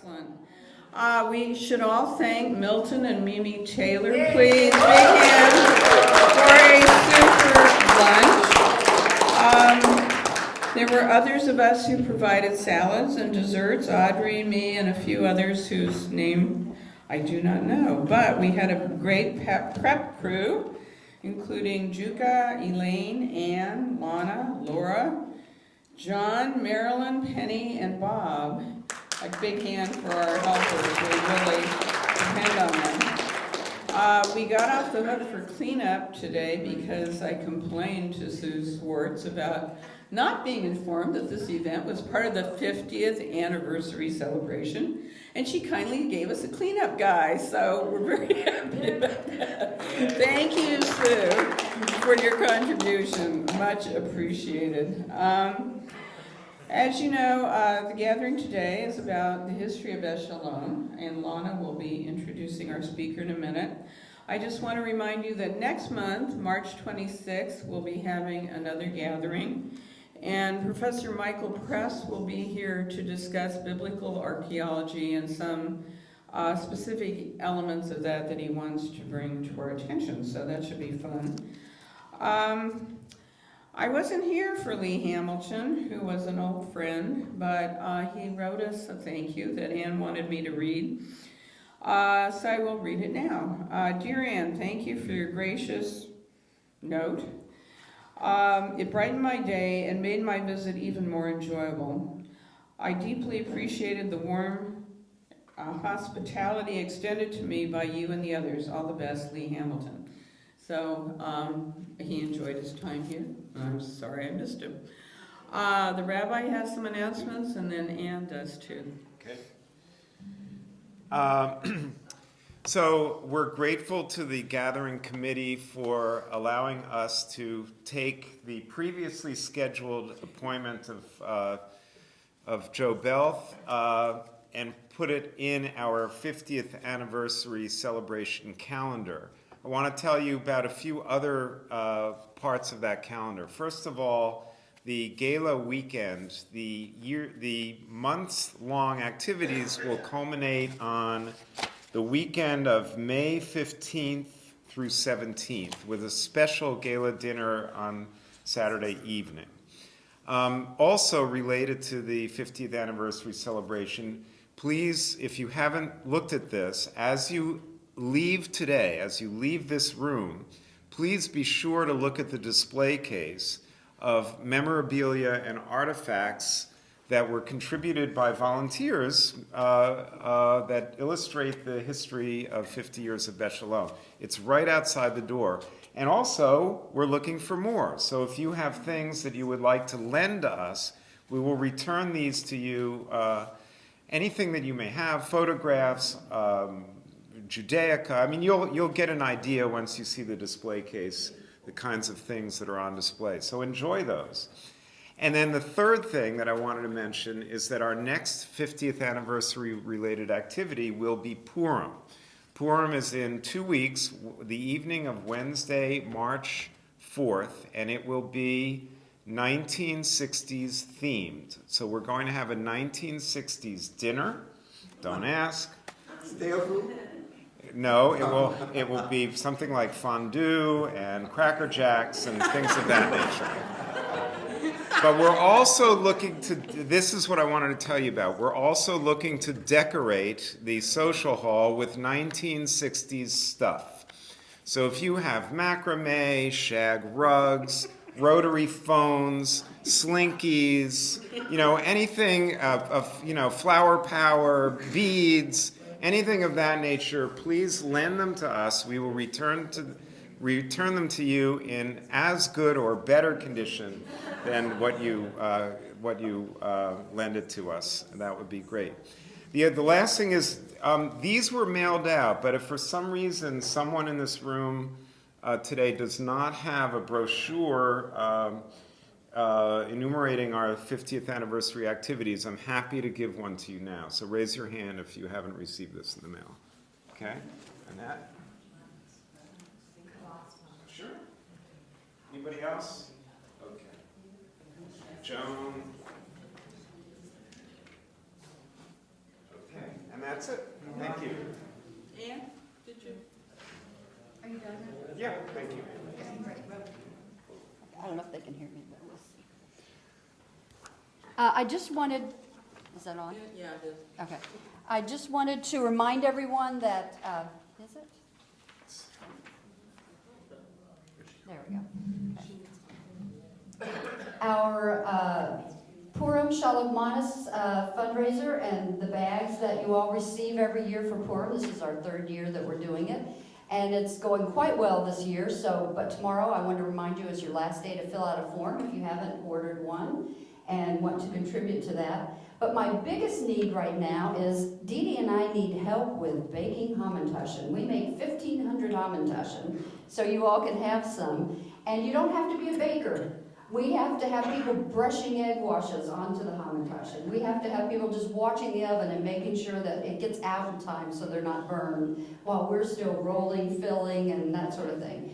Excellent. We should all thank Milton and Mimi Taylor, please. Big hand for a super lunch. There were others of us who provided salads and desserts, Audrey, me, and a few others whose name I do not know. But we had a great prep crew, including Juka, Elaine, Ann, Lana, Laura, John, Marilyn, Penny, and Bob. A big hand for our helpers. We really depend on them. We got off the hook for cleanup today because I complained to Sue Swartz about not being informed that this event was part of the 50th anniversary celebration, and she kindly gave us a cleanup guy, so we're very happy about that. Thank you, Sue, for your contribution. Much appreciated. As you know, the gathering today is about the history of Beth Shalom, and Lana will be introducing our speaker in a minute. I just want to remind you that next month, March 26th, we'll be having another gathering, and Professor Michael Press will be here to discuss biblical archaeology and some specific elements of that he wants to bring to our attention, so that should be fun. I wasn't here for Lee Hamilton, who was an old friend, but he wrote us a thank you that Ann wanted me to read. So I will read it now. Dear Ann, thank you for your gracious note. It brightened my day and made my visit even more enjoyable. I deeply appreciated the warm hospitality extended to me by you and the others. All the best, Lee Hamilton. So he enjoyed his time here. I'm sorry I missed him. The rabbi has some announcements, and then Ann does too. Okay. So we're grateful to the gathering committee for allowing us to take the previously scheduled appointment of Joe Belth and put it in our 50th anniversary celebration calendar. I want to tell you about a few other parts of that calendar. First of all, the gala weekend, the months-long activities will culminate on the weekend of May 15th through 17th with a special gala dinner on Saturday evening. Also related to the 50th anniversary celebration, please, if you haven't looked at this, as you leave today, as you leave this room, please be sure to look at the display case of memorabilia and artifacts that were contributed by volunteers that illustrate the history of 50 years of Beth Shalom. It's right outside the door. And also, we're looking for more. So if you have things that you would like to lend to us, we will return these to you. Anything that you may have, photographs, Judaica. I mean, you'll get an idea once you see the display case, the kinds of things that are on display. So enjoy those. And then the third thing that I wanted to mention is that our next 50th anniversary related activity will be Purim. Purim is in 2 weeks, the evening of Wednesday, March 4th, and it will be 1960s themed. So we're going to have a 1960s dinner. Don't ask. Stale food? No, it will be something like fondue and Cracker Jacks and things of that nature. But we're also looking to, this is what I wanted to tell you about, we're also looking to decorate the social hall with 1960s stuff. So if you have macrame, shag rugs, rotary phones, slinkies, anything of flower power, beads, anything of that nature, please lend them to us. We will return them to you in as good or better condition than what you lend it to us. That would be great. The last thing is, these were mailed out, but if for some reason someone in this room today does not have a brochure enumerating our 50th anniversary activities, I'm happy to give one to you now. So raise your hand if you haven't received this in the mail. Okay? Annette? Sure. Anybody else? Okay. Joan? Okay. That's it. Thank you. Ann, did you? Are you done now? Yeah, thank you. I don't know if they can hear me, but we'll see. I just wanted, is that on? Yeah, it is. Okay. I just wanted to remind everyone that, is it? There we go. Our Purim Shalom fundraiser and the bags that you all receive every year for Purim. This is our 3rd year that we're doing it. And it's going quite well this year, but tomorrow I want to remind you is your last day to fill out a form if you haven't ordered one and want to contribute to that. But my biggest need right now is Dee Dee and I need help with baking hamantaschen. We make 1,500 hamantaschen, so you all can have some. And you don't have to be a baker. We have to have people brushing egg washes onto the hamantaschen. We have to have people just watching the oven and making sure that it gets out in time so they're not burned while we're still rolling, filling, and that sort of thing.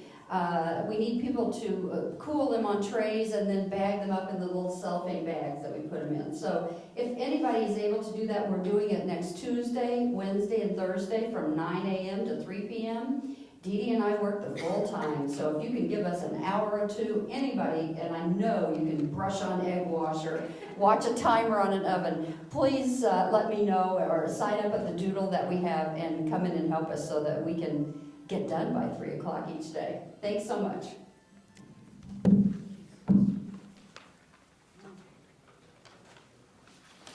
We need people to cool them on trays and then bag them up in the little cellophane bags that we put them in. So if anybody is able to do that, we're doing it next Tuesday, Wednesday, and Thursday from 9 a.m. to 3 p.m. Dee Dee and I work the full time, so if you can give us an hour or two, anybody, and I know you can brush on egg wash or watch a timer on an oven, please let me know or sign up at the doodle that we have and come in and help us so that we can get done by 3 o'clock each day. Thanks so much.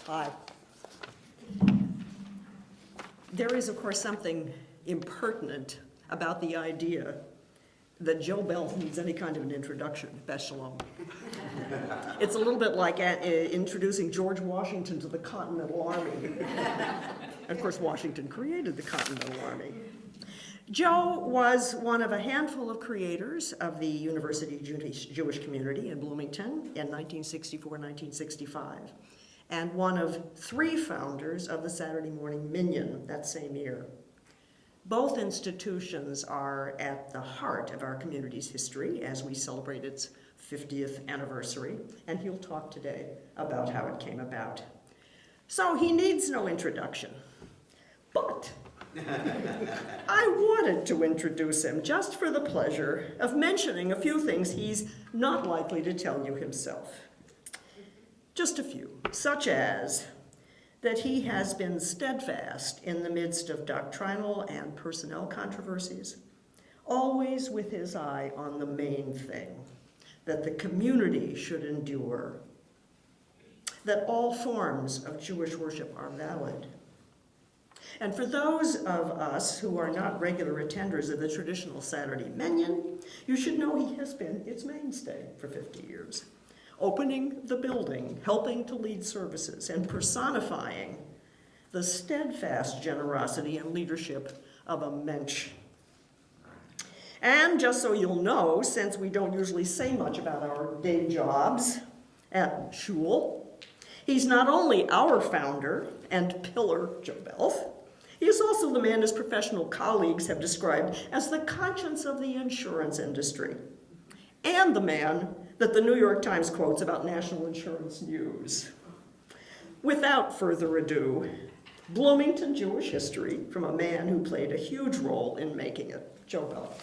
Hi. There is, of course, something impertinent about the idea that Joe Belth needs any kind of an introduction, Beth Shalom. It's a little bit like introducing George Washington to the Continental Army. Of course, Washington created the Continental Army. Joe was one of a handful of creators of the University Jewish community in Bloomington in 1964-1965, and one of 3 founders of the Saturday Morning Minyan that same year. Both institutions are at the heart of our community's history as we celebrate its 50th anniversary, and he'll talk today about how it came about. So he needs no introduction, but I wanted to introduce him just for the pleasure of mentioning a few things he's not likely to tell you himself. Just a few, such as that he has been steadfast in the midst of doctrinal and personnel controversies, always with his eye on the main thing, that the community should endure, that all forms of Jewish worship are valid. And for those of us who are not regular attenders of the traditional Saturday Minyan, you should know he has been its mainstay for 50 years. Opening the building, helping to lead services, and personifying the steadfast generosity and leadership of a mensch. And just so you'll know, since we don't usually say much about our day jobs at shul, he's not only our founder and pillar, Joe Belth, he is also the man his professional colleagues have described as the conscience of the insurance industry, and the man that the New York Times quotes about national insurance news. Without further ado, Bloomington Jewish history from a man who played a huge role in making it, Joe Belth.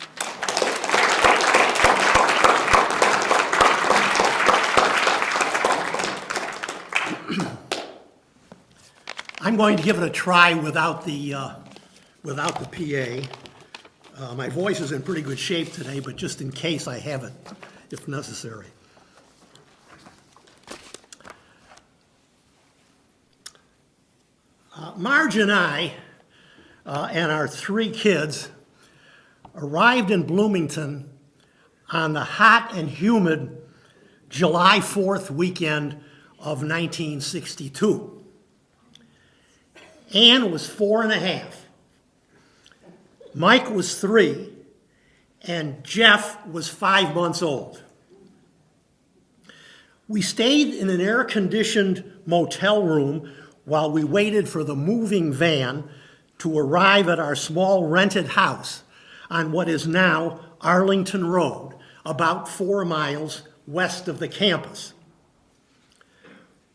I'm going to give it a try without the PA. My voice is in pretty good shape today, but just in case I have it, if necessary. Marge and I and our 3 kids arrived in Bloomington on the hot and humid July 4th weekend of 1962. Ann was 4 and a half. Mike was 3, and Jeff was 5 months old. We stayed in an air-conditioned motel room while we waited for the moving van to arrive at our small rented house on what is now Arlington Road, about 4 miles west of the campus.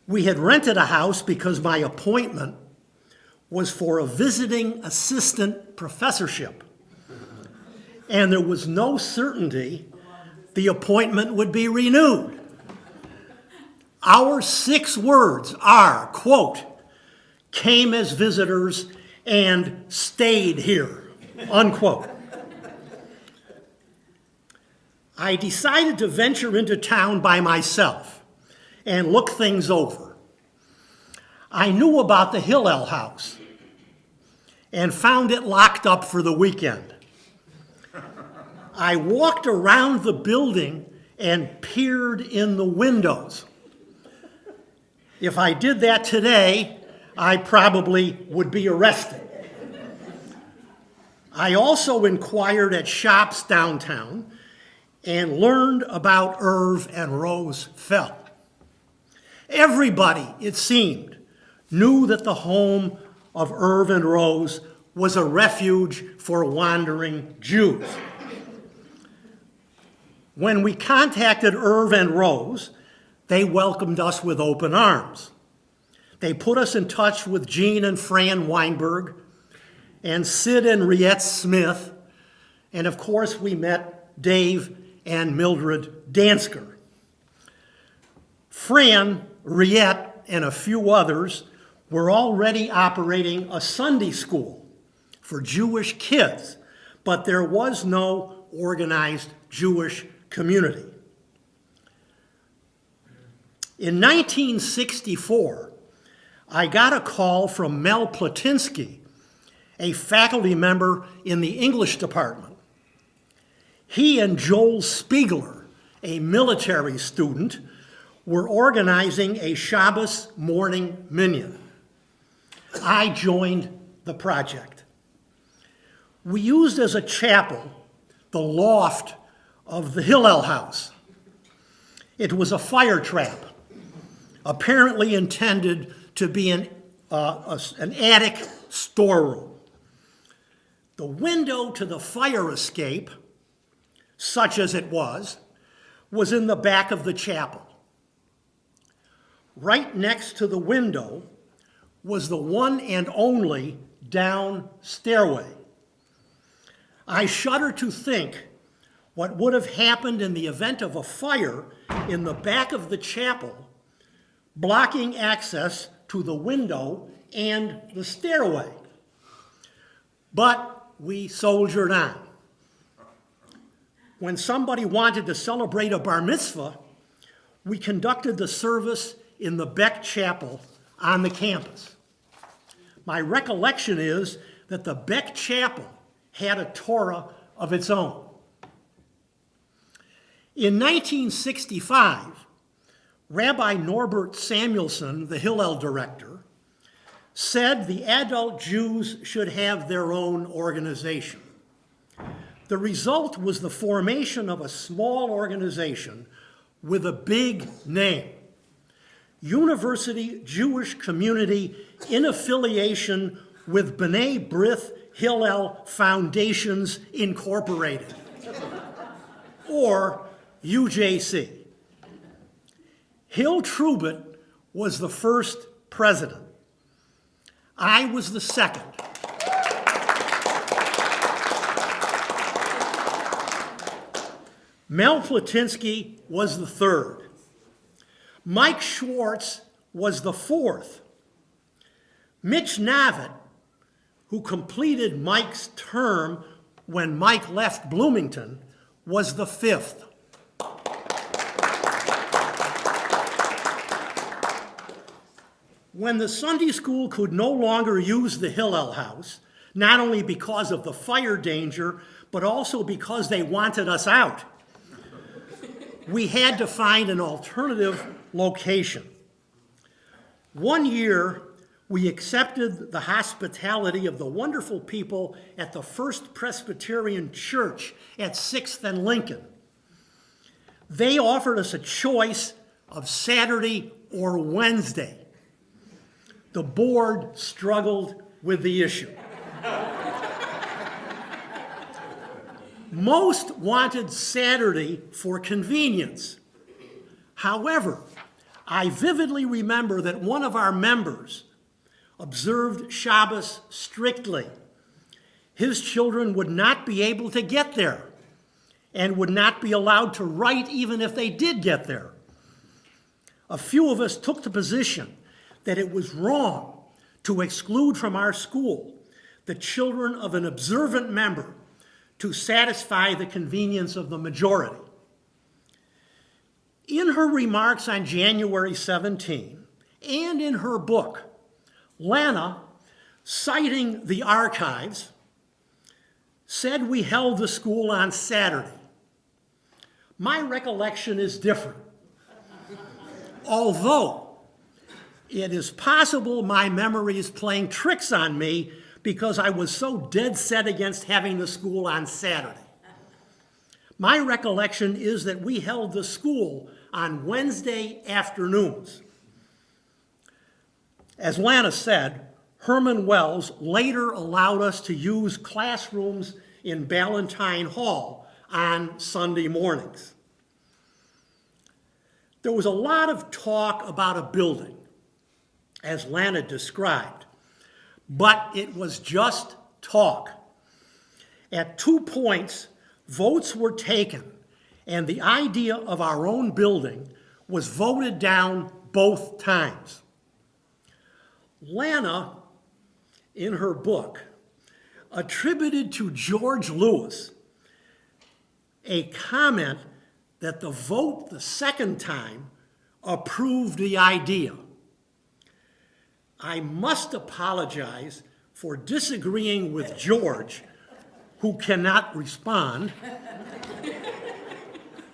We had rented a house because my appointment was for a visiting assistant professorship, and there was no certainty the appointment would be renewed. Our 6 words are, quote, came as visitors and stayed here, unquote. I decided to venture into town by myself and look things over. I knew about the Hillel House and found it locked up for the weekend. I walked around the building and peered in the windows. If I did that today, I probably would be arrested. I also inquired at shops downtown and learned about Irv and Rose Felt. Everybody, it seemed, knew that the home of Irv and Rose was a refuge for wandering Jews. When we contacted Irv and Rose, they welcomed us with open arms. They put us in touch with Jean and Fran Weinberg and Sid and Riette Smith, and of course we met Dave and Mildred Dansker. Fran, Riette, and a few others were already operating a Sunday school for Jewish kids, but there was no organized Jewish community. In 1964, I got a call from Mel Platinsky, a faculty member in the English department. He and Joel Spiegler, a military student, were organizing a Shabbos morning minyan. I joined the project. We used as a chapel the loft of the Hillel House. It was a fire trap, apparently intended to be an attic storeroom. The window to the fire escape, such as it was in the back of the chapel. Right next to the window was the one and only down stairway. I shudder to think what would have happened in the event of a fire in the back of the chapel, blocking access to the window and the stairway. But we soldiered on. When somebody wanted to celebrate a bar mitzvah, we conducted the service in the Beck Chapel on the campus. My recollection is that the Beck Chapel had a Torah of its own. In 1965, Rabbi Norbert Samuelson, the Hillel director, said the adult Jews should have their own organization. The result was the formation of a small organization with a big name, University Jewish Community in affiliation with B'nai B'rith Hillel Foundations Incorporated, or UJC. Hill Trubet was the first president. I was the second. Mel Platinsky was the third. Mike Schwartz was the fourth. Mitch Navitt, who completed Mike's term when Mike left Bloomington, was the fifth. When the Sunday school could no longer use the Hillel House, not only because of the fire danger, but also because they wanted us out, we had to find an alternative location. One year, we accepted the hospitality of the wonderful people at the First Presbyterian Church at 6th and Lincoln. They offered us a choice of Saturday or Wednesday. The board struggled with the issue. Most wanted Saturday for convenience. However, I vividly remember that one of our members, observed Shabbos strictly, his children would not be able to get there and would not be allowed to write even if they did get there. A few of us took the position that it was wrong to exclude from our school the children of an observant member to satisfy the convenience of the majority. In her remarks on January 17 and in her book, Lana, citing the archives, said we held the school on Saturday. My recollection is different. Although it is possible my memory is playing tricks on me because I was so dead set against having the school on Saturday. My recollection is that we held the school on Wednesday afternoons. As Lana said, Herman Wells later allowed us to use classrooms in Ballantyne Hall on Sunday mornings. There was a lot of talk about a building, as Lana described, but it was just talk. At 2 points, votes were taken, and the idea of our own building was voted down both times. Lana, in her book, attributed to George Lewis a comment that the vote the second time approved the idea. I must apologize for disagreeing with George, who cannot respond,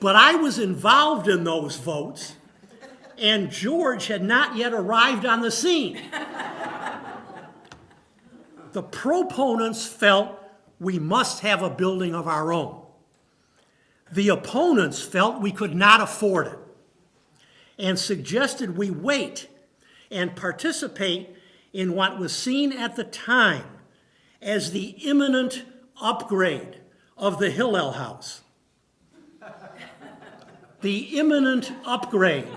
but I was involved in those votes, and George had not yet arrived on the scene. The proponents felt we must have a building of our own. The opponents felt we could not afford it and suggested we wait and participate in what was seen at the time as the imminent upgrade of the Hillel House. The imminent upgrade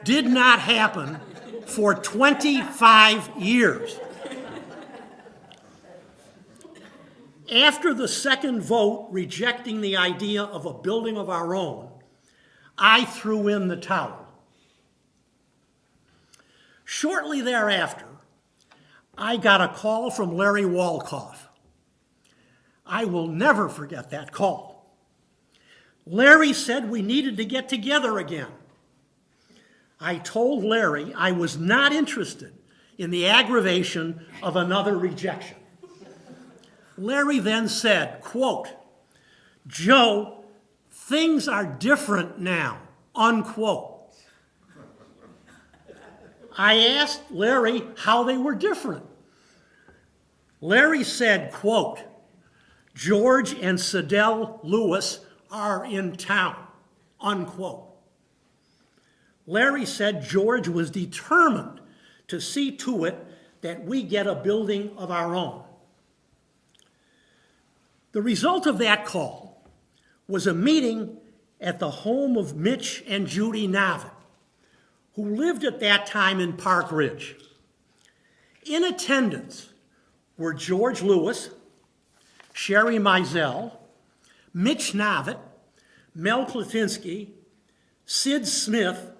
did not happen for 25 years. After the second vote rejecting the idea of a building of our own, I threw in the towel. Shortly thereafter, I got a call from Larry Walkoff. I will never forget that call. Larry said we needed to get together again. I told Larry I was not interested in the aggravation of another rejection. Larry then said, quote, "Joe, things are different now," unquote. I asked Larry how they were different. Larry said, quote, "George and Sidell Lewis are in town," unquote. Larry said George was determined to see to it that we get a building of our own. The result of that call was a meeting at the home of Mitch and Judy Navitt, who lived at that time in Park Ridge. In attendance were George Lewis, Sherry Mizell, Mitch Navitt, Mel Platinsky, Sid Smith,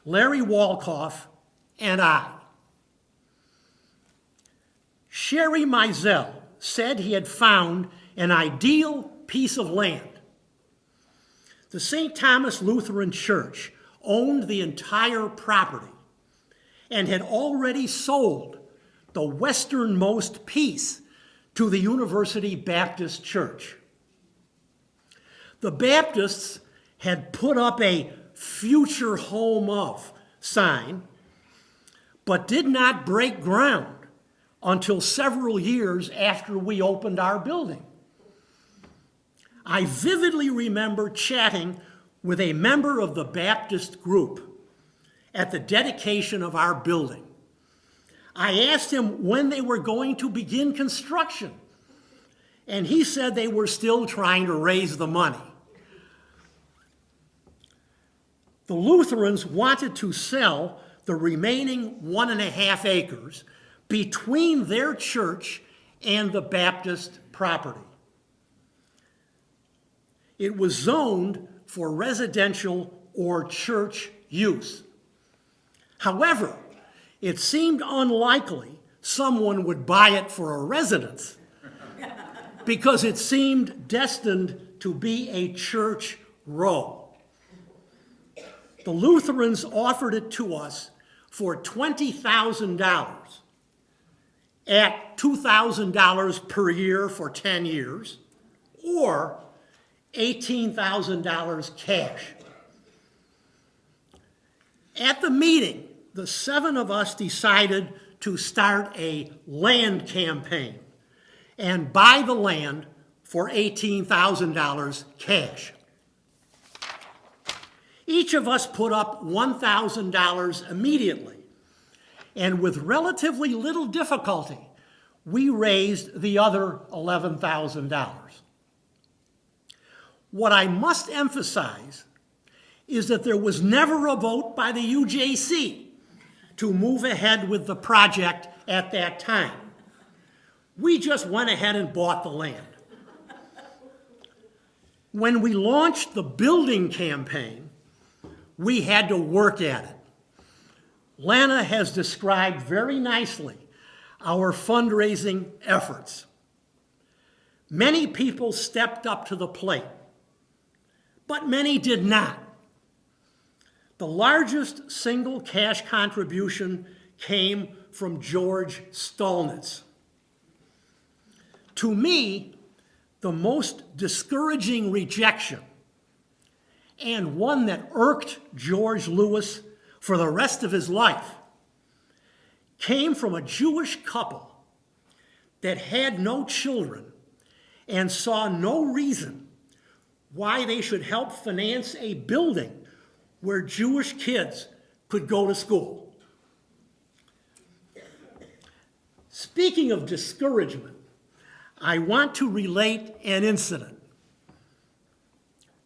Larry Walkoff, and I. Sherry Mizell said he had found an ideal piece of land. The St. Thomas Lutheran Church owned the entire property and had already sold the westernmost piece to the University Baptist Church. The Baptists had put up a "future home of" sign, but did not break ground until several years after we opened our building. I vividly remember chatting with a member of the Baptist group at the dedication of our building. I asked him when they were going to begin construction, and he said they were still trying to raise the money. The Lutherans wanted to sell the remaining 1.5 acres between their church and the Baptist property. It was zoned for residential or church use. However, it seemed unlikely someone would buy it for a residence because it seemed destined to be a church row. The Lutherans offered it to us for $20,000 at $2,000 per year for 10 years, or $18,000 cash. At the meeting, the 7 of us decided to start a land campaign and buy the land for $18,000 cash. Each of us put up $1,000 immediately, and with relatively little difficulty, we raised the other $11,000. What I must emphasize is that there was never a vote by the UJC to move ahead with the project at that time. We just went ahead and bought the land. When we launched the building campaign, we had to work at it. Lana has described very nicely our fundraising efforts. Many people stepped up to the plate, but many did not. The largest single cash contribution came from George Stolnitz. To me, the most discouraging rejection, and one that irked George Lewis for the rest of his life, came from a Jewish couple that had no children and saw no reason why they should help finance a building where Jewish kids could go to school. Speaking of discouragement, I want to relate an incident.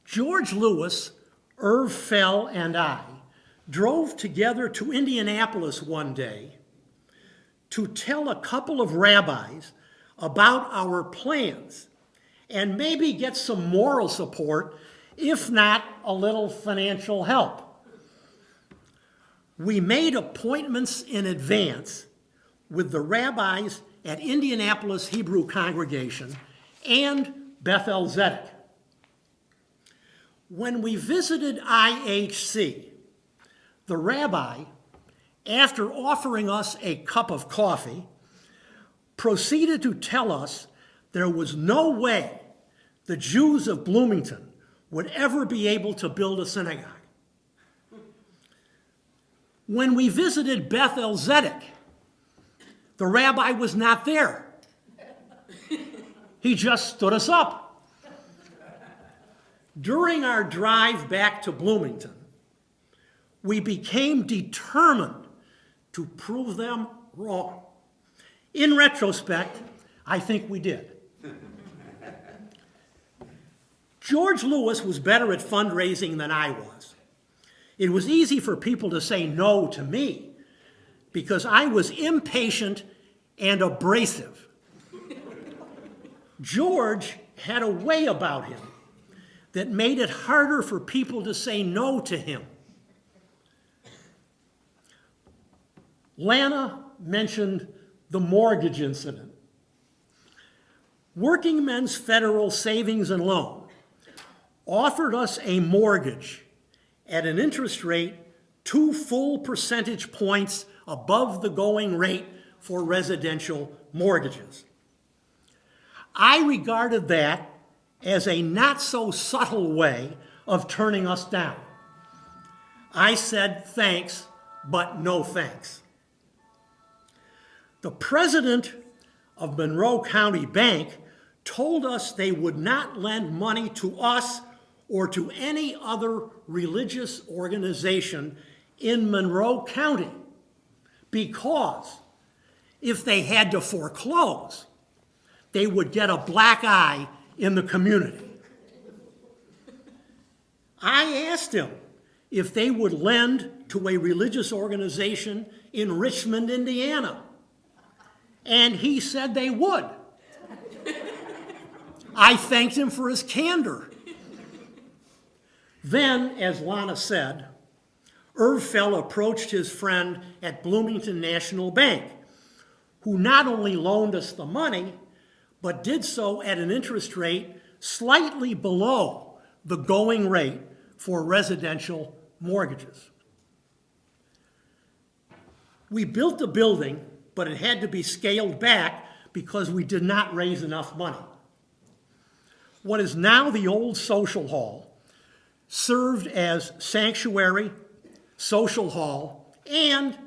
George Lewis, Irv Fell, and I drove together to Indianapolis one day to tell a couple of rabbis about our plans and maybe get some moral support, if not a little financial help. We made appointments in advance with the rabbis at Indianapolis Hebrew Congregation and Bethel Zedek. When we visited IHC, the rabbi, after offering us a cup of coffee, proceeded to tell us there was no way the Jews of Bloomington would ever be able to build a synagogue. When we visited Bethel Zedek, the rabbi was not there. He just stood us up. During our drive back to Bloomington, we became determined to prove them wrong. In retrospect, I think we did. George Lewis was better at fundraising than I was. It was easy for people to say no to me because I was impatient and abrasive. George had a way about him that made it harder for people to say no to him. Lana mentioned the mortgage incident. Working Men's Federal Savings and Loan offered us a mortgage at an interest rate 2 full percentage points above the going rate for residential mortgages. I regarded that as a not so subtle way of turning us down. I said thanks, but no thanks. The president of Monroe County Bank told us they would not lend money to us or to any other religious organization in Monroe County because if they had to foreclose, they would get a black eye in the community. I asked him if they would lend to a religious organization in Richmond, Indiana. And he said they would. I thanked him for his candor. Then, as Lana said, Irv Fell approached his friend at Bloomington National Bank, who not only loaned us the money, but did so at an interest rate slightly below the going rate for residential mortgages. We built the building, but it had to be scaled back because we did not raise enough money. What is now the old social hall served as sanctuary, social hall, and,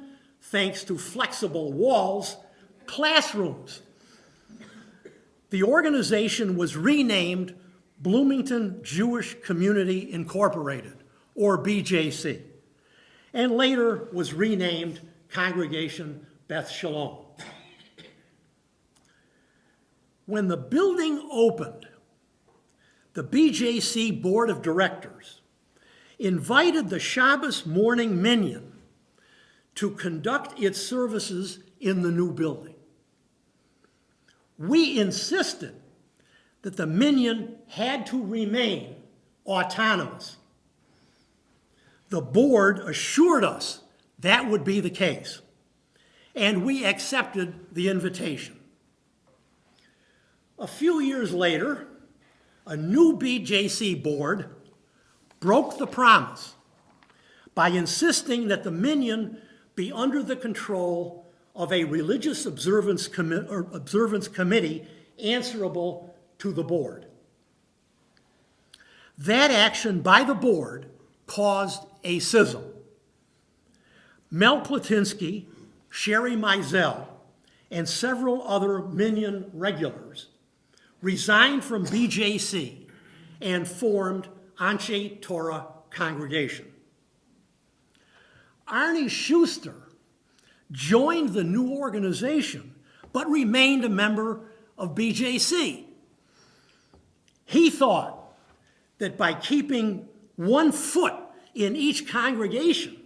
thanks to flexible walls, classrooms. The organization was renamed Bloomington Jewish Community Incorporated, or BJC, and later was renamed Congregation Beth Shalom. When the building opened, the BJC Board of Directors invited the Shabbos morning minyan to conduct its services in the new building. We insisted that the minyan had to remain autonomous. The board assured us that would be the case, and we accepted the invitation. A few years later, a new BJC board broke the promise by insisting that the minyan be under the control of a religious observance committee answerable to the board. That action by the board caused a schism. Mel Platinsky, Sherry Mizell, and several other minyan regulars resigned from BJC and formed Anshe Torah Congregation. Arnie Schuster joined the new organization but remained a member of BJC. He thought that by keeping one foot in each congregation,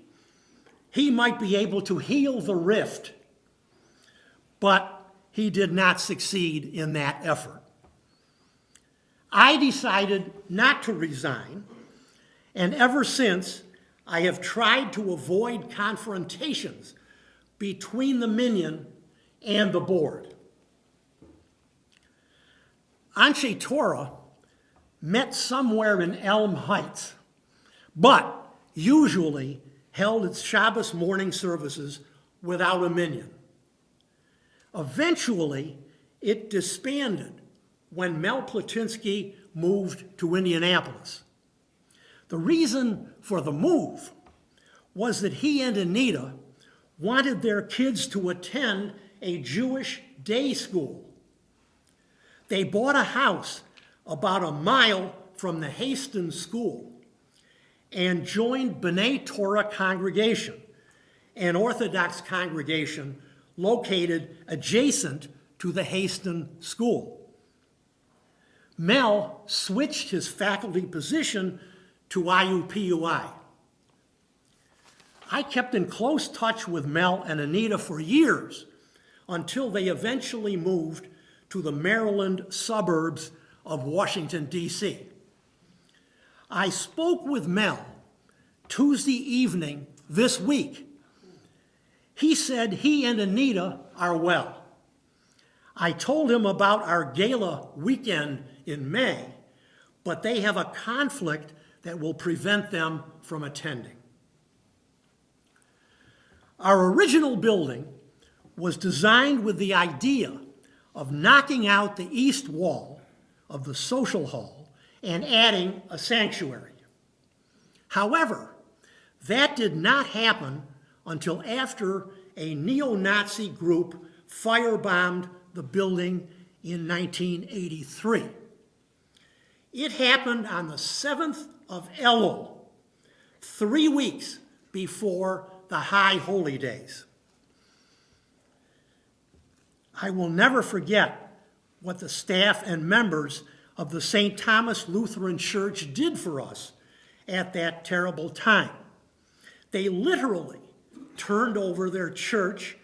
he might be able to heal the rift, but he did not succeed in that effort. I decided not to resign, and ever since, I have tried to avoid confrontations between the minyan and the board. Anshe Torah met somewhere in Elm Heights, but usually held its Shabbos morning services without a minyan. Eventually, it disbanded when Mel Platinsky moved to Indianapolis. The reason for the move was that he and Anita wanted their kids to attend a Jewish day school. They bought a house about a mile from the Haston School and joined B'nai Torah Congregation, an Orthodox congregation located adjacent to the Haston School. Mel switched his faculty position to IUPUI. I kept in close touch with Mel and Anita for years until they eventually moved to the Maryland suburbs of Washington, D.C. I spoke with Mel Tuesday evening this week. He said he and Anita are well. I told him about our gala weekend in May, but they have a conflict that will prevent them from attending. Our original building was designed with the idea of knocking out the east wall of the social hall and adding a sanctuary. However, that did not happen until after a neo-Nazi group firebombed the building in 1983. It happened on the 7th of Elul, 3 weeks before the High Holy Days. I will never forget what the staff and members of the St. Thomas Lutheran Church did for us at that terrible time. They literally turned over their church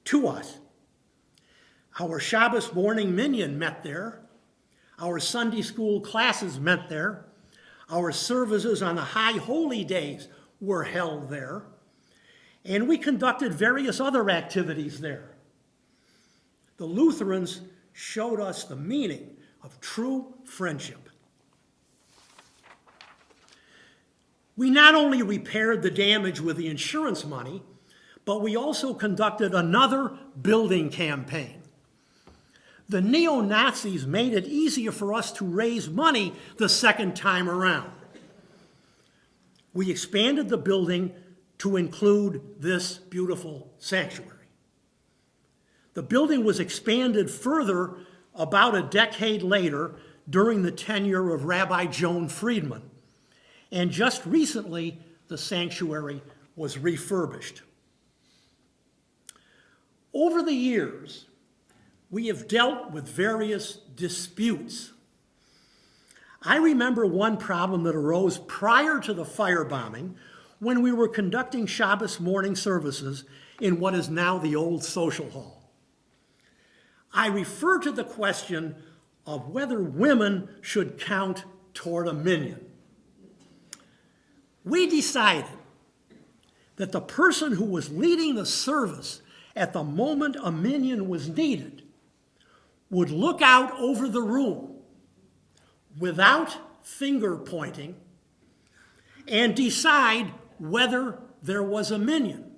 to us. Our Shabbos morning minyan met there. Our Sunday school classes met there. Our services on the high holy days were held there. And we conducted various other activities there. The Lutherans showed us the meaning of true friendship. We not only repaired the damage with the insurance money, but we also conducted another building campaign. The neo-Nazis made it easier for us to raise money the second time around. We expanded the building to include this beautiful sanctuary. The building was expanded further about a decade later during the tenure of Rabbi Joan Friedman. And just recently, the sanctuary was refurbished. Over the years, we have dealt with various disputes. I remember one problem that arose prior to the firebombing when we were conducting Shabbos morning services in what is now the old social hall. I refer to the question of whether women should count toward a minyan. We decided that the person who was leading the service at the moment a minyan was needed would look out over the room without finger pointing and decide whether there was a minyan.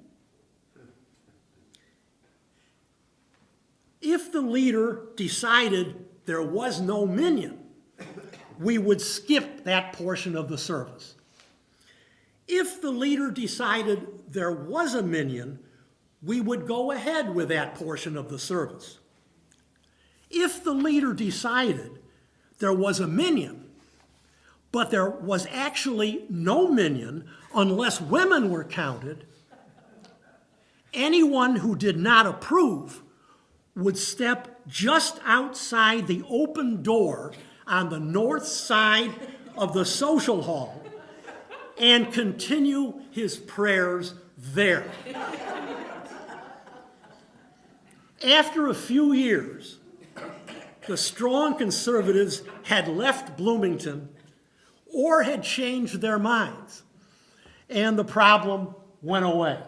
If the leader decided there was no minyan, we would skip that portion of the service. If the leader decided there was a minyan, we would go ahead with that portion of the service. If the leader decided there was a minyan, but there was actually no minyan unless women were counted, anyone who did not approve would step just outside the open door on the north side of the social hall and continue his prayers there. After a few years, the strong conservatives had left Bloomington or had changed their minds, and the problem went away.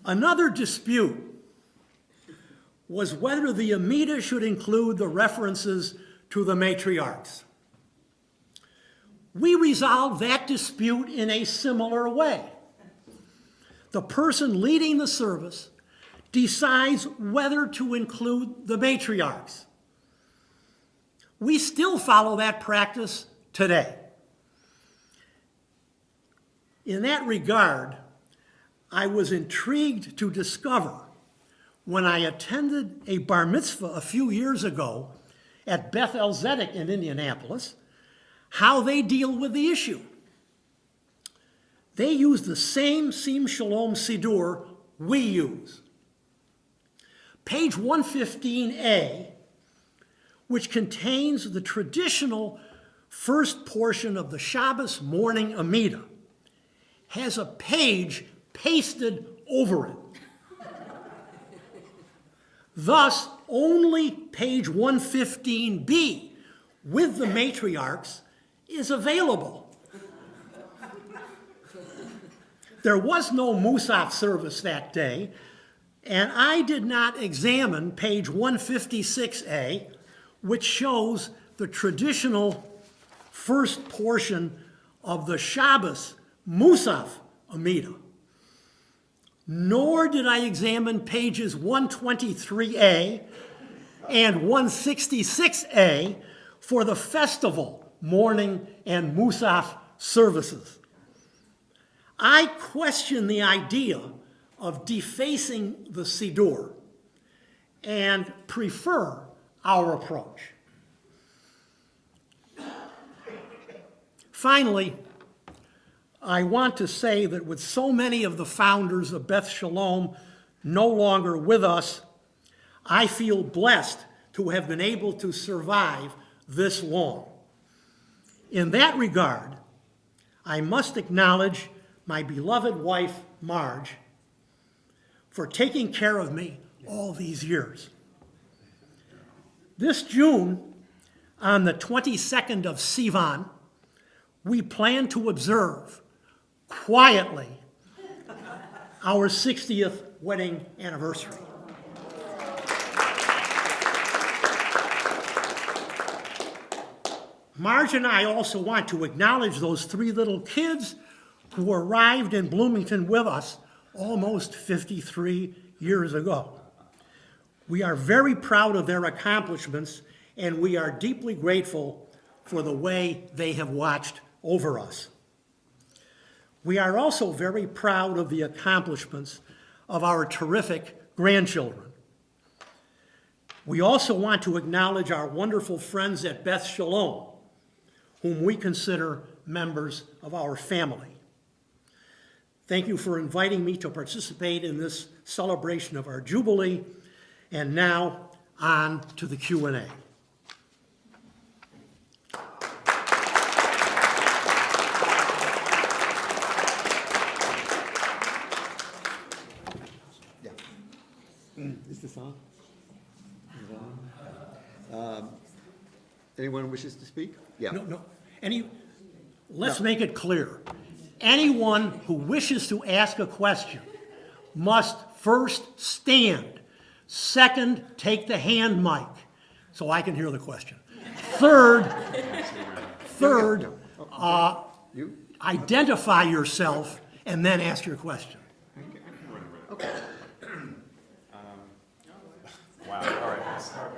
Another dispute was whether the Amida should include the references to the matriarchs. We resolved that dispute in a similar way. The person leading the service decides whether to include the matriarchs. We still follow that practice today. In that regard, I was intrigued to discover when I attended a bar mitzvah a few years ago at Beth Zedek in Indianapolis, how they deal with the issue. They use the same Sim Shalom Siddur we use. Page 115A, which contains the traditional first portion of the Shabbos morning Amida, has a page pasted over it. Thus, only page 115B with the matriarchs is available. There was no Musaf service that day, and I did not examine page 156A, which shows the traditional first portion of the Shabbos Musaf Amida. Nor did I examine pages 123A and 166A for the festival morning and Musaf services. I question the idea of defacing the Siddur and prefer our approach. Finally, I want to say that with so many of the founders of Beth Shalom no longer with us, I feel blessed to have been able to survive this long. In that regard, I must acknowledge my beloved wife, Marge, for taking care of me all these years. This June, on the 22nd of Sivan, we plan to observe quietly our 60th wedding anniversary. Marge and I also want to acknowledge those 3 little kids who arrived in Bloomington with us almost 53 years ago. We are very proud of their accomplishments, and we are deeply grateful for the way they have watched over us. We are also very proud of the accomplishments of our terrific grandchildren. We also want to acknowledge our wonderful friends at Beth Shalom, whom we consider members of our family. Thank you for inviting me to participate in this celebration of our Jubilee. And now, on to the Q&A. Is this on? Is it on? Anyone wishes to speak? Yeah. No. Let's make it clear. Anyone who wishes to ask a question must first stand. Second, take the hand mic so I can hear the question. Third, identify yourself and then ask your question. Okay. Wow, all right, I'll start.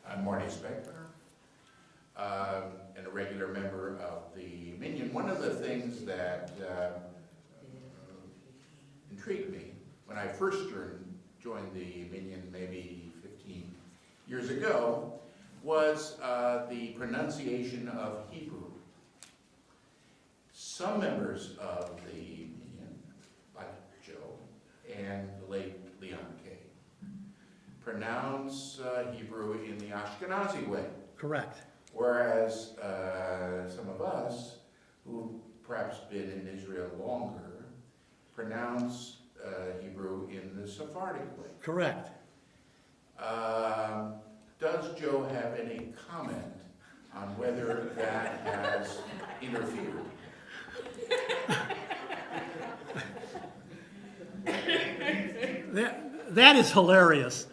I'm Marty Spector, and a regular member of the Minion. One of the things that intrigued me when I first joined the Minion maybe 15 years ago was the pronunciation of Hebrew. Some members of the Minion, like Joe and the late Leon Kay, pronounce Hebrew in the Ashkenazi way. Correct. Whereas some of us, who've perhaps been in Israel longer, pronounce Hebrew in the Sephardic way. Correct. Does Joe have any comment on whether that has interfered? That is hilarious.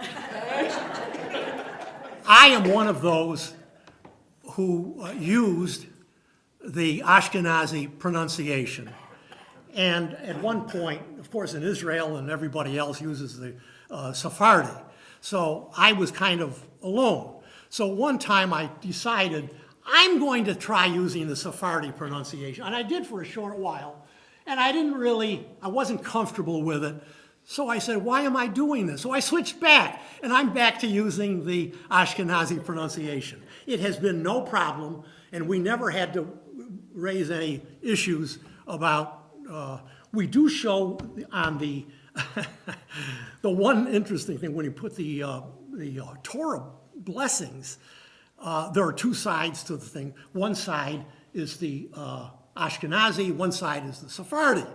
I am one of those who used the Ashkenazi pronunciation. And at one point, of course, in Israel and everybody else uses the Sephardi. So I was kind of alone. So one time I decided I'm going to try using the Sephardi pronunciation. And I did for a short while. And I wasn't comfortable with it. So I said, why am I doing this? So I switched back, and I'm back to using the Ashkenazi pronunciation. It has been no problem, and we never had to raise any issues about, we do show on the, the one interesting thing, when you put the Torah blessings, there are 2 sides to the thing. One side is the Ashkenazi, one side is the Sephardi.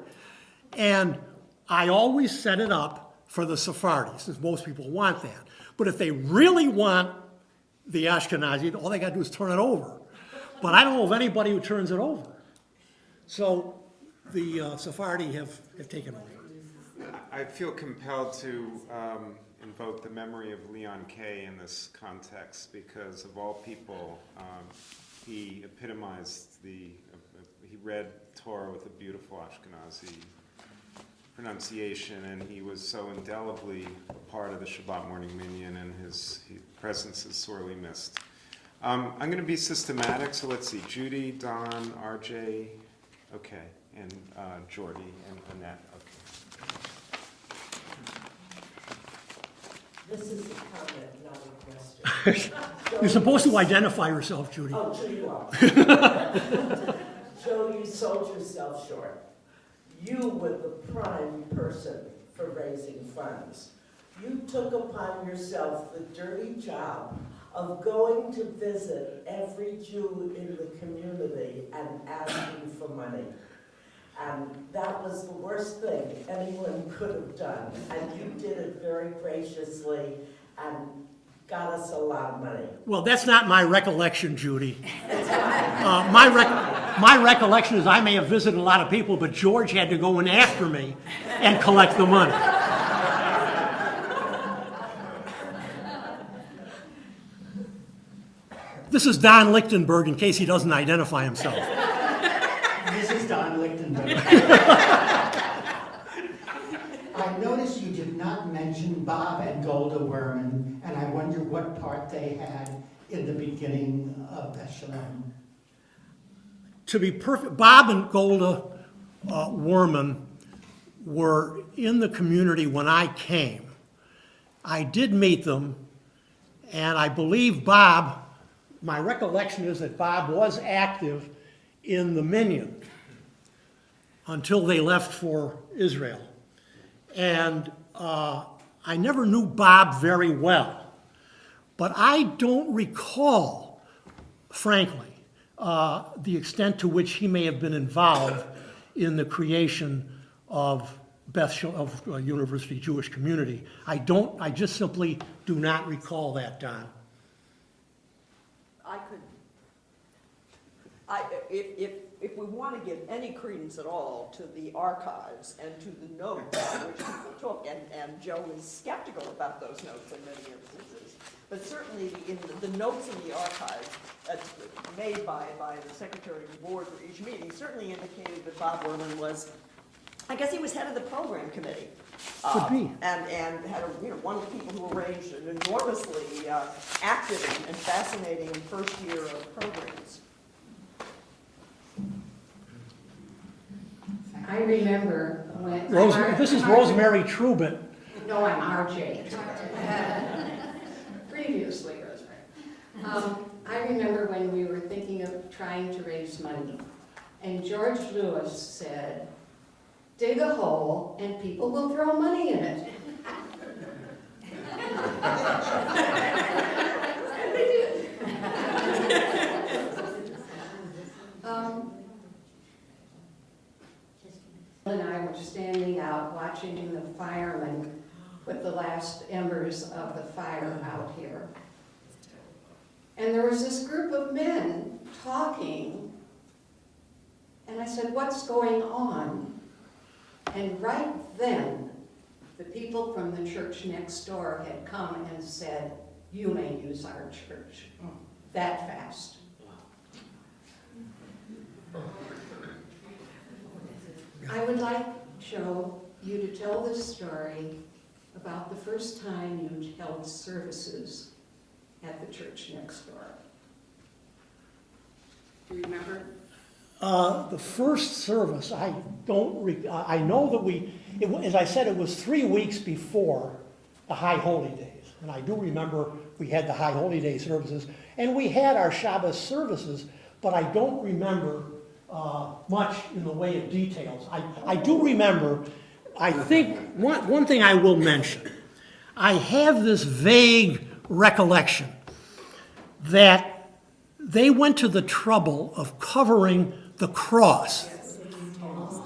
And I always set it up for the Sephardi, since most people want that. But if they really want the Ashkenazi, all they got to do is turn it over. But I don't know of anybody who turns it over. So the Sephardi have taken over. I feel compelled to invoke the memory of Leon Kay in this context because of all people, he epitomized he read Torah with a beautiful Ashkenazi pronunciation, and he was so indelibly a part of the Shabbat Morning Minyan, and his presence is sorely missed. I'm going to be systematic, so let's see. Judy, Don, RJ, okay, and Jordy, and Annette, okay. This is a comment, not a question. You're supposed to identify yourself, Judy. Oh, Joe, you are. Joe, you sold yourself short. You were the prime person for raising funds. You took upon yourself the dirty job of going to visit every Jew in the community and asking for money. And that was the worst thing anyone could have done. And you did it very graciously and got us a lot of money. Well, that's not my recollection, Judy. My recollection is I may have visited a lot of people, but George had to go in after me and collect the money. This is Don Lichtenberg, in case he doesn't identify himself. This is Don Lichtenberg. I noticed you did not mention Bob and Golda Werman, and I wonder what part they had in the beginning of Beth Shalom. To be perfect, Bob and Golda Werman were in the community when I came. I did meet them, and I believe Bob, my recollection is that Bob was active in the Minyan until they left for Israel. And I never knew Bob very well, but I don't recall, frankly, the extent to which he may have been involved in the creation of University Jewish Community. I just simply do not recall that, Don. If we want to give any credence at all to the archives and to the notes which people took, and Joe is skeptical about those notes in many instances, but certainly in the notes in the archives made by the secretary of the board for each meeting certainly indicated that Bob Werman was, I guess he was head of the program committee. Could be. And had one of the people who arranged an enormously active and fascinating first year of programs. I remember when... This is Rosemary Trubit. No, I'm RJ. Previously, Rosemary. I remember when we were thinking of trying to raise money, and George Lewis said, dig a hole and people will throw money in it. And they did. And I were standing out watching the firemen put the last embers of the fire out here. And there was this group of men talking, and I said, what's going on? And right then, the people from the church next door had come and said, you may use our church. That fast. I would like, Joe, you to tell this story about the first time you held services at the church next door. Do you remember? The first service, I know that as I said, it was 3 weeks before the High Holy Days. And I do remember we had the High Holy Day services, and we had our Shabbos services, but I don't remember much in the way of details. I do remember, I think, one thing I will mention. I have this vague recollection that they went to the trouble of covering the cross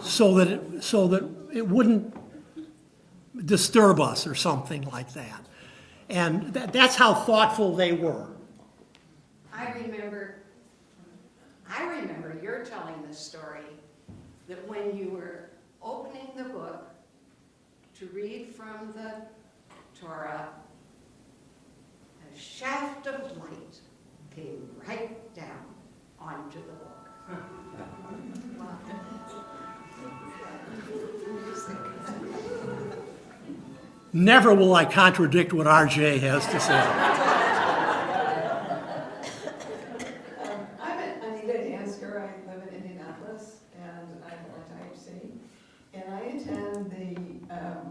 so that it wouldn't disturb us or something like that. And that's how thoughtful they were. I remember you're telling this story, that when you were opening the book to read from the Torah, a shaft of light came right down onto the book. Never will I contradict what RJ has to say. I'm Anita Dansker. I live in Indianapolis, and I belong to IHC. And I attend the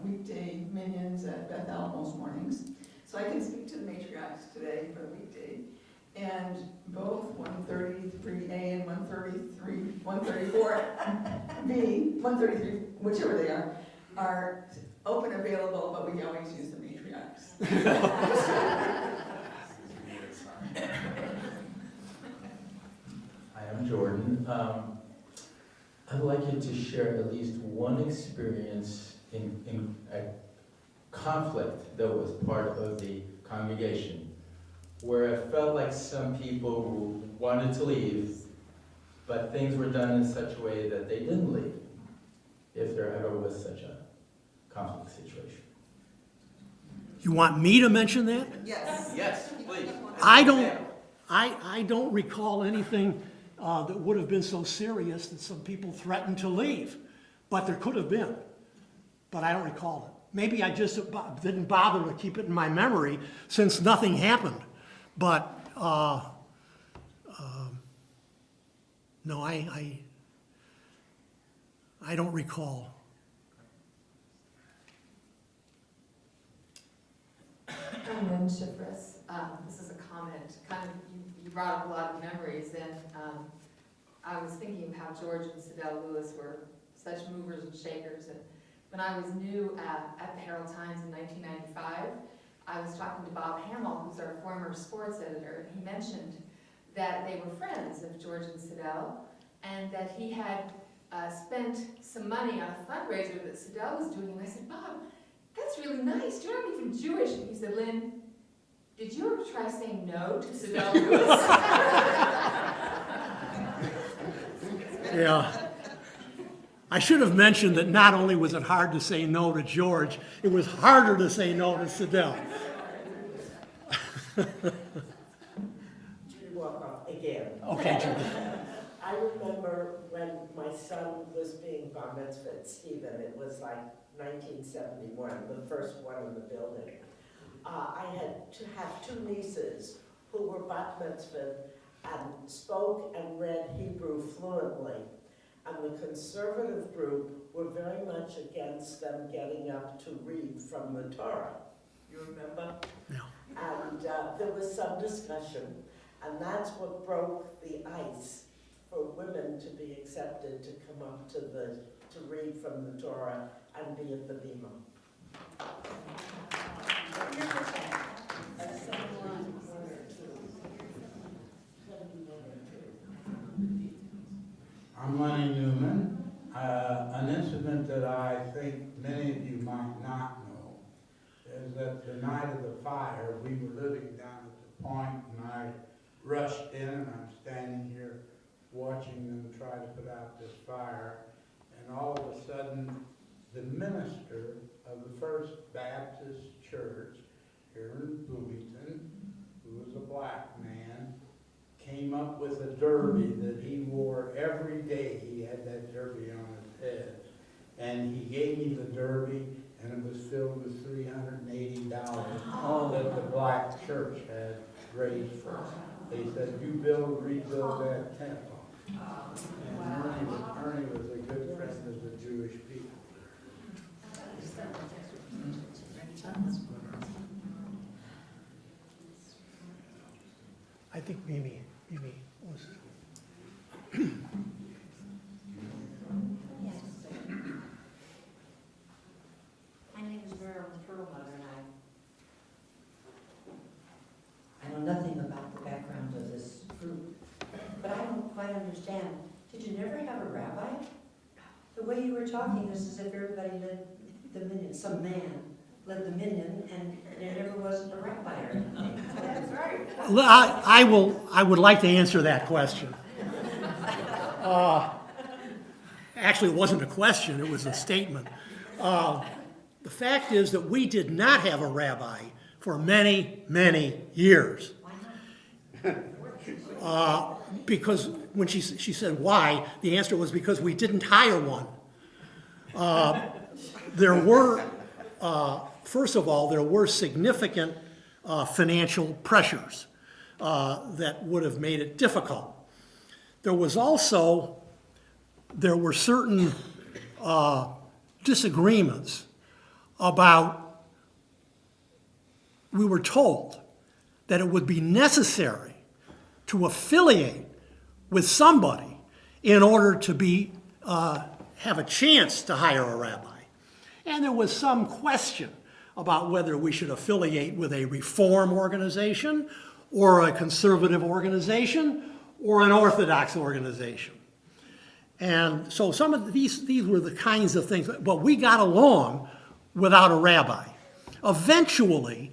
weekday minions at Beth most mornings. So I can speak to the matriarchs today for the weekday. And both 133A and 134B, 133, whichever they are open, available, but we always use the matriarchs. I'm Jordan. I'd like you to share at least one experience in a conflict that was part of the congregation, where it felt like some people wanted to leave, but things were done in such a way that they didn't leave, if there ever was such a conflict situation. You want me to mention that? Yes. Yes, please. I don't recall anything that would have been so serious that some people threatened to leave, but there could have been, but I don't recall it. Maybe I just didn't bother to keep it in my memory since nothing happened, but no, I don't recall. I'm Lynn Shifris. This is a comment. You brought up a lot of memories, and I was thinking of how George and Sidell Lewis were such movers and shakers. And when I was new at the Herald Times in 1995, I was talking to Bob Hamill, who's our former sports editor, and he mentioned that they were friends of George and Sidell, and that he had spent some money on a fundraiser that Sidell was doing. And I said, Bob, that's really nice. You're not even Jewish. And he said, Lynn, did you ever try saying no to Sidell Lewis? Yeah. I should have mentioned that not only was it hard to say no to George, it was harder to say no to Sidell. Judy Walkoff again. Okay, Judy. I remember when my son was being bar mitzvahed, Stephen, it was like 1971, the first one in the building. I had to have two nieces who were bat mitzvahed and spoke and read Hebrew fluently. And the conservative group were very much against them getting up to read from the Torah. You remember? Yeah. And there was some discussion, and that's what broke the ice for women to be accepted to come up to read from the Torah and be at the bima. I'm Lenny Newman. An incident that I think many of you might not know is that the night of the fire, we were living down at the point, and I rushed in, and I'm standing here watching them try to put out this fire, and all of a sudden, the minister of the First Baptist Church here in Bloomington, who was a black man, came up with a derby that he wore every day. He had that derby on his head. And he gave me the derby, and it was filled with $380 that the black church had raised for us. They said, you rebuild that temple. And Ernie was a good friend of the Jewish people. I think Mimi was. Yes. My name is Mary, I'm the Turtle Mother, and I know nothing about the background of this group, but I don't quite understand. Did you never have a rabbi? The way you were talking is as if everybody led the minyan, some man led the minyan, and there never wasn't a rabbi or anything. That's right. I would like to answer that question. Actually, it wasn't a question, it was a statement. The fact is that we did not have a rabbi for many, many years. Because when she said why, the answer was because we didn't hire one. There were, first of all, there were significant financial pressures that would have made it difficult. There were certain disagreements about, we were told that it would be necessary to affiliate with somebody in order to have a chance to hire a rabbi. And there was some question about whether we should affiliate with a reform organization or a conservative organization or an Orthodox organization. And so some of these were the kinds of things, but we got along without a rabbi. Eventually,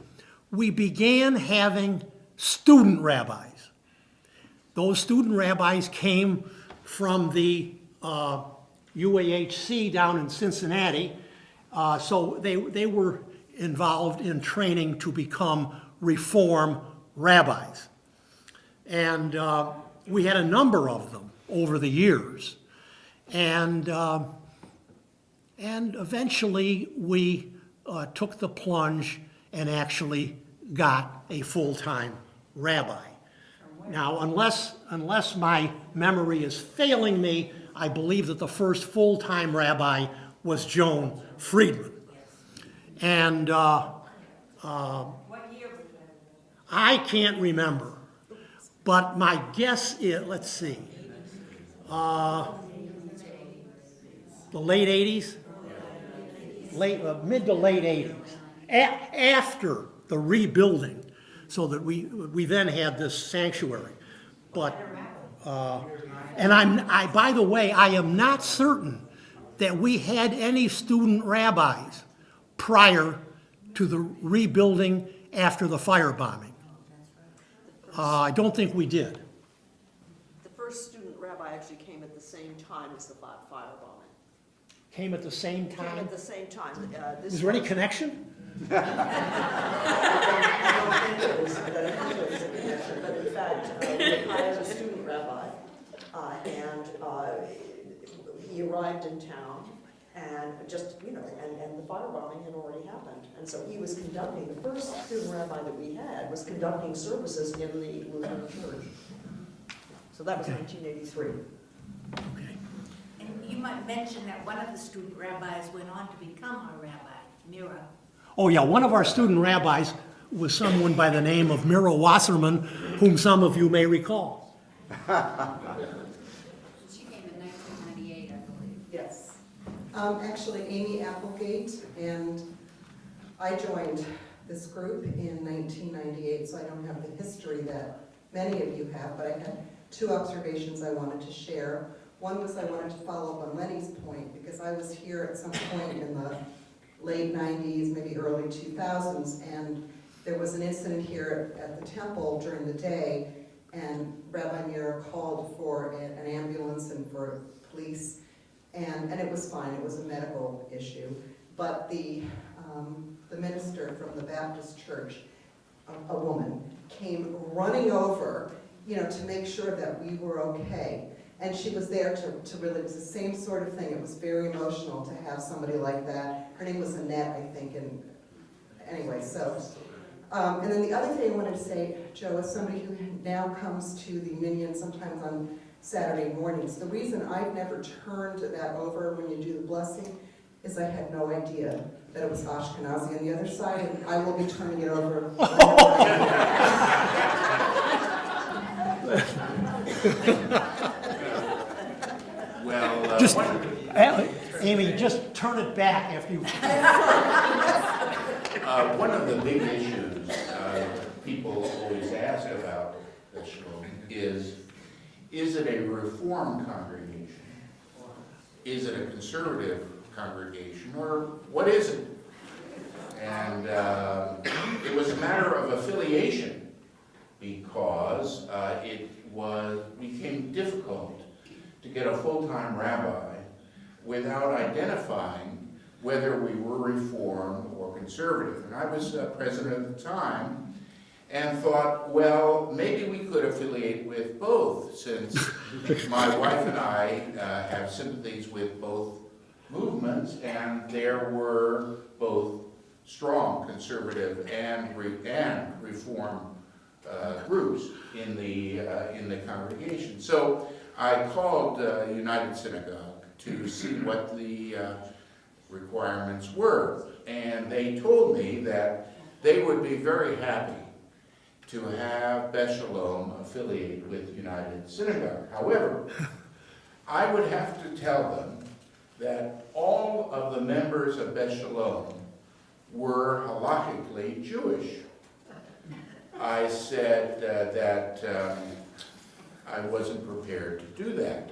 we began having student rabbis. Those student rabbis came from the UAHC down in Cincinnati, so they were involved in training to become Reform rabbis. And we had a number of them over the years. And eventually we took the plunge and actually got a full-time rabbi. Now, unless my memory is failing me, I believe that the first full-time rabbi was Joan Friedman. And I can't remember, but my guess is, let's see, the late 80s? Mid to late 80s, after the rebuilding, so that we then had this sanctuary. But, and by the way, I am not certain that we had any student rabbis prior to the rebuilding after the firebombing. I don't think we did. The first student rabbi actually came at the same time as the firebombing. Came at the same Came time? at the same time. Is there any connection? I don't think there was a connection, but in fact, we hired a student rabbi, and he arrived in town, and just, and the firebombing had already happened. And so he was conducting, the first student rabbi that we had was conducting services in the Lutheran church. So that was 1983. Okay. And you might mention that one of the student rabbis went on to become our rabbi, Mira. Oh yeah, one of our student rabbis was someone by the name of Mira Wasserman, whom some of you may recall. She came in 1998, I believe. Yes. Actually, Amy Applegate, and I joined this group in 1998, so I don't have the history that many of you have, but I had two observations I wanted to share. One was I wanted to follow up on Lenny's point, because I was here at some point in the late 90s, maybe early 2000s, and there was an incident here at the temple during the day, and Rabbi Mira called for an ambulance and for police, and it was fine, it was a medical issue, but the minister from the Baptist church, a woman, came running over, to make sure that we were okay. And she was there to really, it was the same sort of thing. It was very emotional to have somebody like that. Her name was Annette, I think, and anyway, so. And then the other thing I wanted to say, Joe, as somebody who now comes to the Minyan sometimes on Saturday mornings, the reason I've never turned that over when you do the blessing is I had no idea that it was Ashkenazi on the other side, and I will be turning it over. Well, Just, Amy, just turn it back after you. one of the big issues people always ask about Beth Shalom is it a Reform congregation? Is it a conservative congregation? Or what is it? And it was a matter of affiliation because it became difficult to get a full-time rabbi without identifying whether we were Reform or conservative. And I was president at the time and thought, well, maybe we could affiliate with both, since my wife and I have sympathies with both movements, and there were both strong conservative and Reform groups in the congregation. So I called United Synagogue to see what the requirements were, and they told me that they would be very happy to have Beth Shalom affiliate with United Synagogue. However, I would have to tell them that all of the members of Beth Shalom were halakhically Jewish. I said that I wasn't prepared to do that.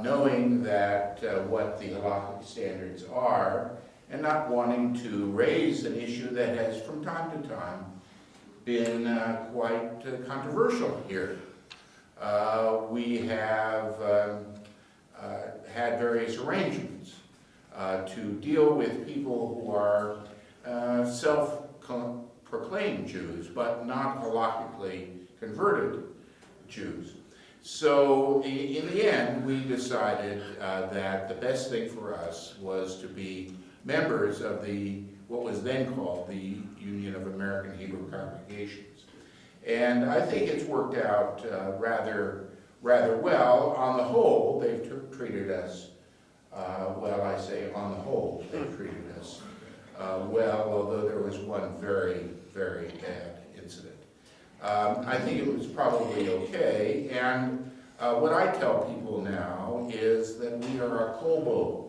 Knowing that what the halakhic standards are, and not wanting to raise an issue that has from time to time been quite controversial here. We have had various arrangements to deal with people who are self-proclaimed Jews, but not halakhically converted Jews. So in the end, we decided that the best thing for us was to be members of what was then called the Union of American Hebrew Congregations. And I think it's worked out rather well. On the whole, they've treated us, well, I say on the whole, they've treated us well, although there was one very, very bad incident. I think it was probably okay, and what I tell people now is that we are a Kobo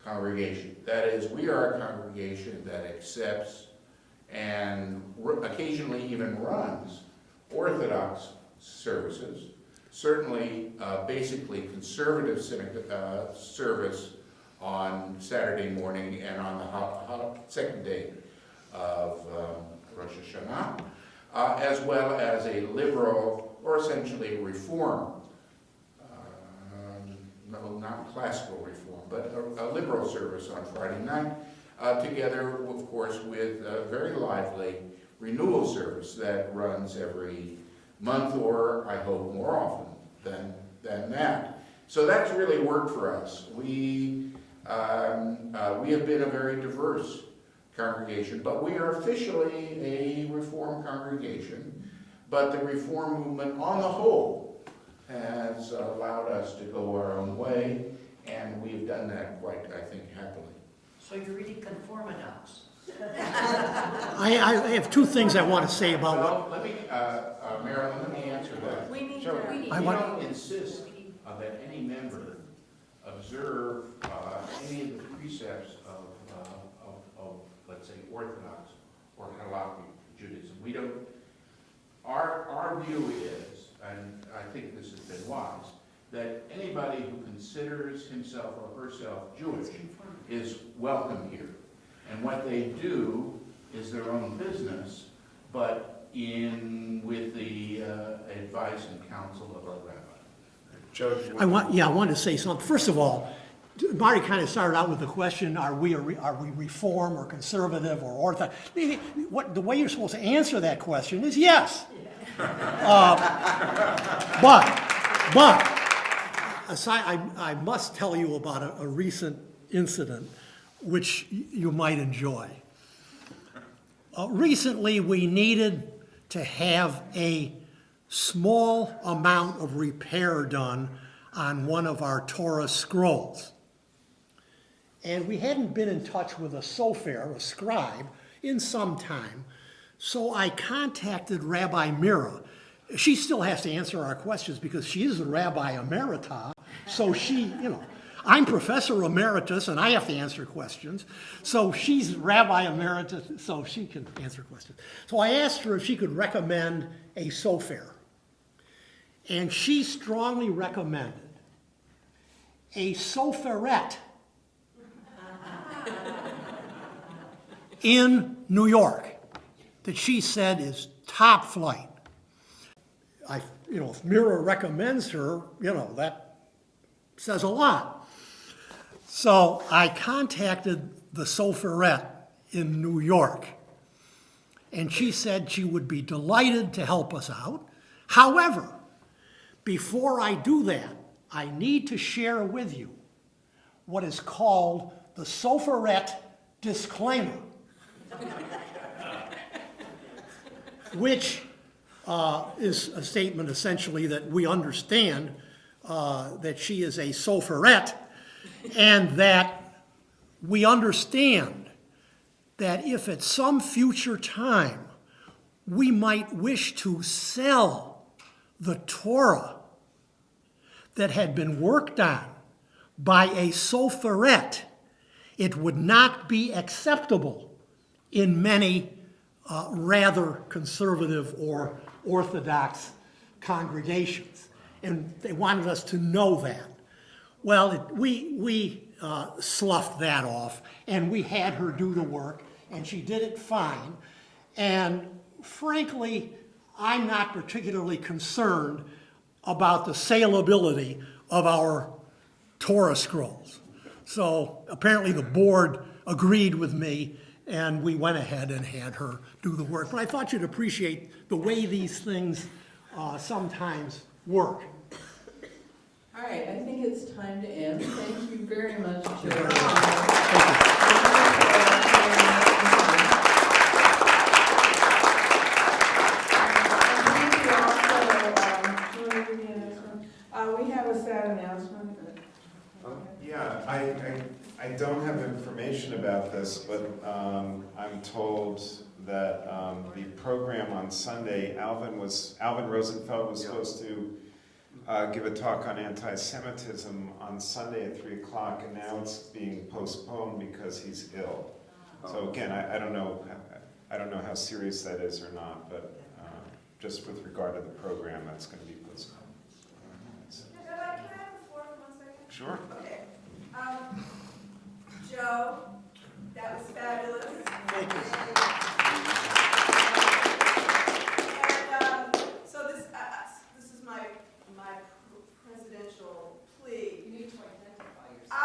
congregation. That is, we are a congregation that accepts and occasionally even runs Orthodox services, certainly basically conservative service on Saturday morning and on the second day of Rosh Hashanah, as well as a liberal or essentially reform, no, not classical reform, but a liberal service on Friday night, together, of course, with a very lively renewal service that runs every month, or I hope more often than that. So that's really worked for us. We have been a very diverse congregation, but we are officially a Reform congregation, but the Reform movement on the whole has allowed us to go our own way, and we've done that quite, I think, happily. So you're really conforminox. I have two things I want to say about what... Well, let me, Marilyn, let me answer that. We don't insist that any member observe any of the precepts of, let's say, Orthodox or Halakhic Judaism. We don't, our view is, and I think this has been wise, that anybody who considers himself or herself Jewish is welcome here. And what they do is their own business, but with the advice and counsel of a rabbi. I wanted to say something. First of all, Marty kind of started out with the question, are we Reform or conservative or Orthodox? The way you're supposed to answer that question is yes. But aside, I must tell you about a recent incident which you might enjoy. Recently, we needed to have a small amount of repair done on one of our Torah scrolls. And we hadn't been in touch with a sofer, a scribe, in some time. So I contacted Rabbi Mira. She still has to answer our questions because she is the Rabbi Emerita. So she, I'm Professor Emeritus and I have to answer questions. So she's Rabbi Emeritus, so she can answer questions. So I asked her if she could recommend a sofer. And she strongly recommended a soferet in New York that she said is top flight. If Mira recommends her, that says a lot. So I contacted the soferet in New York, and she said she would be delighted to help us out. However, before I do that, I need to share with you what is called the soferet disclaimer, which is a statement essentially that we understand that she is a soferet, and that we understand that if at some future time we might wish to sell the Torah that had been worked on by a soferet, it would not be acceptable in many rather conservative or Orthodox congregations, and they wanted us to know that. Well, we sloughed that off, and we had her do the work, and she did it fine. And frankly, I'm not particularly concerned about the saleability of our Torah scrolls. So apparently the board agreed with me, and we went ahead and had her do the work. But I thought you'd appreciate the way these things sometimes work. All right, I think it's time to end. Thank you very much, Joe. We have a sad announcement. Yeah, I don't have information about this, but I'm told that the program on Sunday, Alvin Rosenfeld was supposed to give a talk on anti-Semitism on Sunday at 3 o'clock, and now it's being postponed because he's ill. So again, I don't know how serious that is or not, but just with regard to the program, that's going to be postponed. Can I have the floor for 1 second? Sure. Okay. Joe, that was fabulous. Thank you. And so this is my presidential plea. You need to identify yourself.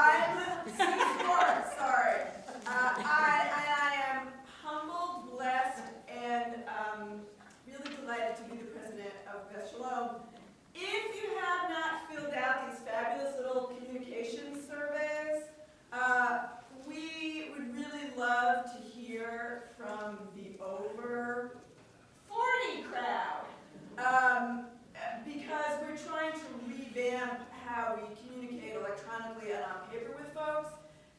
I'm sorry. I am humbled, blessed, and really delighted to be the president of Beth Shalom. If you have not filled out these fabulous little communication surveys, we would really love to hear from the over 40 crowd, because we're trying to revamp how we communicate electronically and on paper with folks,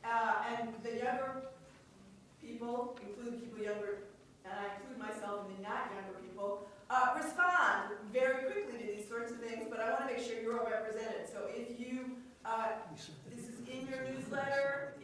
and the younger people, include people younger, and I include myself in the not younger people, respond very quickly to these sorts of things, but I want to make sure you're all represented. So if you, this is in your newsletter,